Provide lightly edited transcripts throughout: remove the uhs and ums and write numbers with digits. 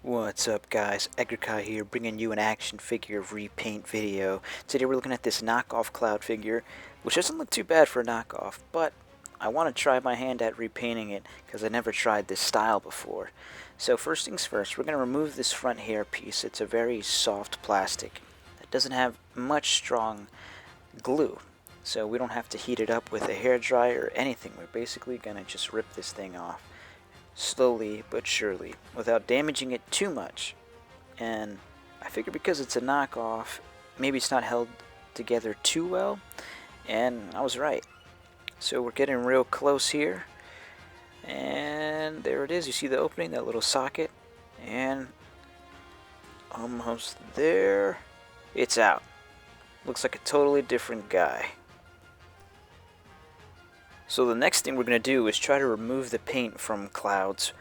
What's up guys, Edgar here bringing you an action figure repaint video. Today we're looking at this knockoff Cloud figure, which doesn't look too bad for a knockoff, but I want to try my hand at repainting it because I never tried this style before. So first things first, we're going to remove this front hair piece. It's a very soft plastic that doesn't have much strong glue, so we don't have to heat it up with a hairdryer or anything. We're basically going to just rip this thing off slowly but surely without damaging it too much. And I figure because it's a knockoff, maybe it's not held together too well, and I was right. So we're getting real close here, and there it is. You see the opening, that little socket, and almost there. It's out. Looks like a totally different guy. So the next thing we're going to do is try to remove the paint from Cloud's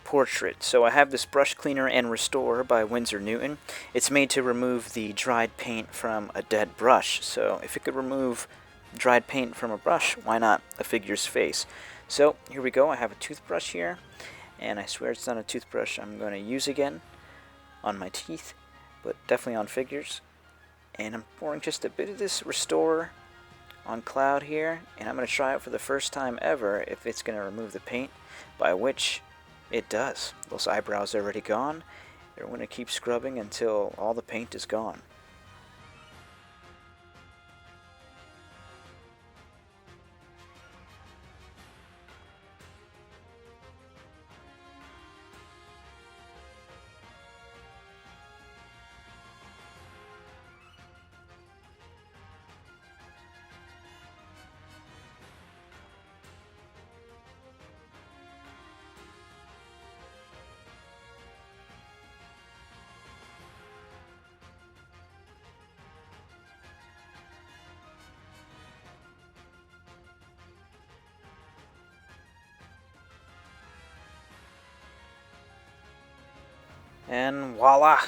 portrait. So I have this brush cleaner and restorer by Winsor Newton. It's made to remove the dried paint from a dead brush. So if it could remove dried paint from a brush, why not a figure's face? So here we go. I have a toothbrush here, and I swear it's not a toothbrush I'm going to use again on my teeth, but definitely on figures. And I'm pouring just a bit of this restorer on Cloud here, and I'm going to try it for the first time ever if it's going to remove the paint, by which it does. Those eyebrows are already gone. They're going to keep scrubbing until all the paint is gone. And voila!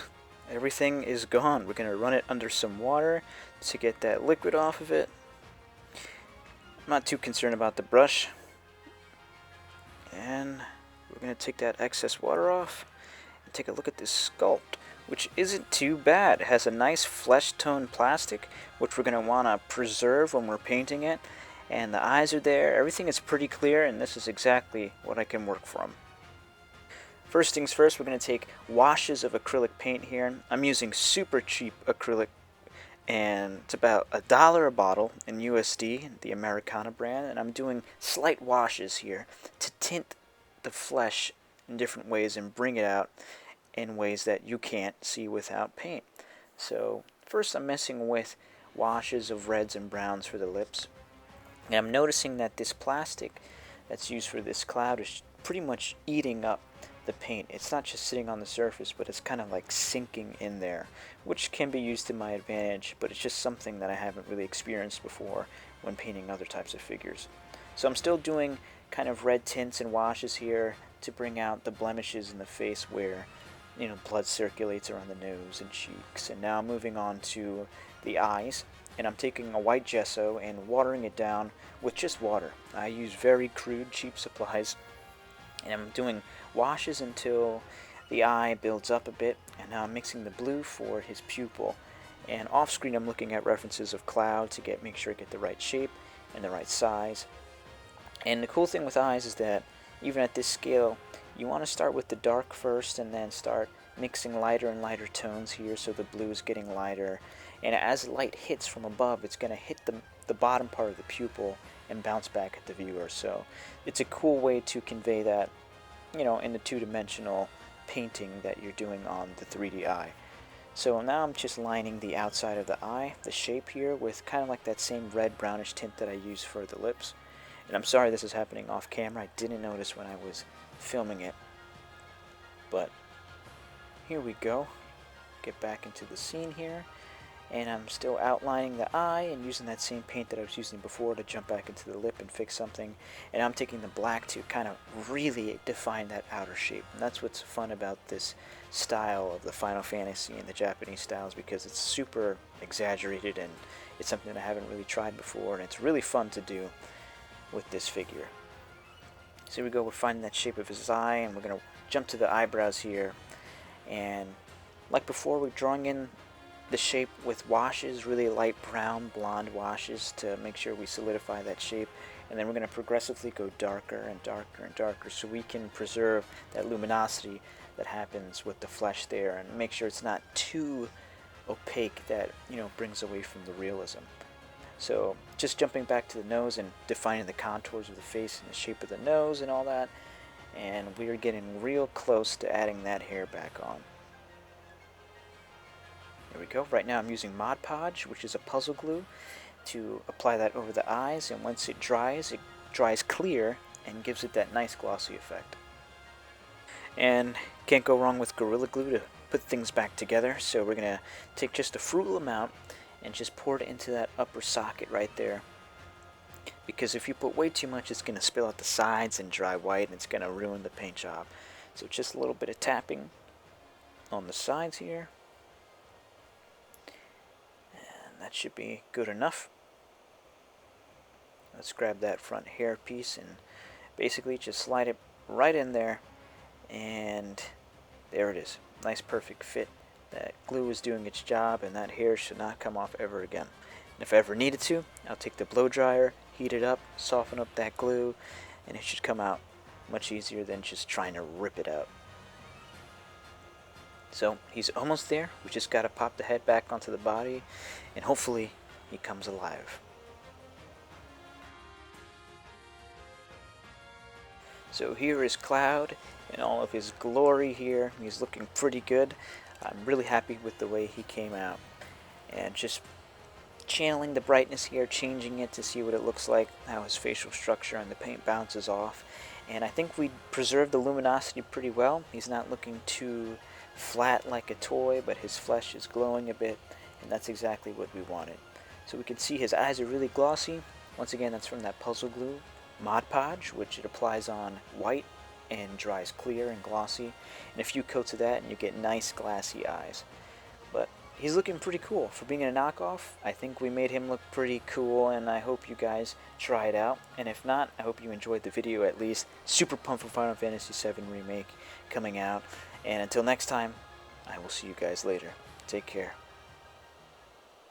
Everything is gone. We're going to run it under some water to get that liquid off of it. I'm not too concerned about the brush. And we're going to take that excess water off and take a look at this sculpt, which isn't too bad. It has a nice flesh tone plastic, which we're going to want to preserve when we're painting it. And the eyes are there. Everything is pretty clear, and this is exactly what I can work from. First things first, we're going to take washes of acrylic paint here. I'm using super cheap acrylic, and it's about $1 a bottle in USD, the Americana brand, and I'm doing slight washes here to tint the flesh in different ways and bring it out in ways that you can't see without paint. So first I'm messing with washes of reds and browns for the lips, and I'm noticing that this plastic that's used for this Cloud is pretty much eating up the paint. It's not just sitting on the surface, but it's kind of like sinking in there, which can be used to my advantage, but it's just something that I haven't really experienced before when painting other types of figures. So I'm still doing kind of red tints and washes here to bring out the blemishes in the face where, you know, blood circulates around the nose and cheeks. And now moving on to the eyes, and I'm taking a white gesso and watering it down with just water. I use very crude, cheap supplies, and I'm doing washes until the eye builds up a bit, and now I'm mixing the blue for his pupil. And off screen I'm looking at references of Cloud to make sure I get the right shape and the right size. And the cool thing with eyes is that even at this scale, you want to start with the dark first and then start mixing lighter and lighter tones here, so the blue is getting lighter. And as light hits from above, it's going to hit the bottom part of the pupil and bounce back at the viewer. So it's a cool way to convey that, you know, in the two-dimensional painting that you're doing on the 3D eye. So now I'm just lining the outside of the eye, the shape here, with kind of like that same red brownish tint that I use for the lips. And I'm sorry this is happening off camera. I didn't notice when I was filming it. But here we go. Get back into the scene here. And I'm still outlining the eye and using that same paint that I was using before to jump back into the lip and fix something. And I'm taking the black to kind of really define that outer shape. And that's what's fun about this style of the Final Fantasy and the Japanese styles, because it's super exaggerated and it's something that I haven't really tried before, and it's really fun to do with this figure. So here we go, we're finding that shape of his eye, and we're going to jump to the eyebrows here. And like before, we're drawing in the shape with washes, really light brown, blonde washes to make sure we solidify that shape. And then we're going to progressively go darker and darker and darker so we can preserve that luminosity that happens with the flesh there and make sure it's not too opaque that, you know, brings away from the realism. So just jumping back to the nose and defining the contours of the face and the shape of the nose and all that, and we're getting real close to adding that hair back on. There we go. Right now I'm using Mod Podge, which is a puzzle glue, to apply that over the eyes, and once it dries clear and gives it that nice glossy effect. And can't go wrong with Gorilla Glue to put things back together, so we're going to take just a frugal amount and just pour it into that upper socket right there. Because if you put way too much, it's going to spill out the sides and dry white, and it's going to ruin the paint job. So just a little bit of tapping on the sides here. And that should be good enough. Let's grab that front hair piece and basically just slide it right in there, and there it is. Nice perfect fit. That glue is doing its job, and that hair should not come off ever again. And if I ever needed to, I'll take the blow dryer, heat it up, soften up that glue, and it should come out much easier than just trying to rip it out. So he's almost there. We just got to pop the head back onto the body, and hopefully he comes alive. So here is Cloud in all of his glory here. He's looking pretty good. I'm really happy with the way he came out. And just channeling the brightness here, changing it to see what it looks like, how his facial structure and the paint bounces off. And I think we preserved the luminosity pretty well. He's not looking too flat like a toy, but his flesh is glowing a bit, and that's exactly what we wanted. So we can see his eyes are really glossy. Once again, that's from that puzzle glue Mod Podge, which it applies on white and dries clear and glossy, and a few coats of that and you get nice glassy eyes. But he's looking pretty cool for being a knockoff. I think we made him look pretty cool, and I hope you guys try it out. And if not, I hope you enjoyed the video at least. Super pumped for Final Fantasy VII Remake coming out, and until next time, I will see you guys later. Take care.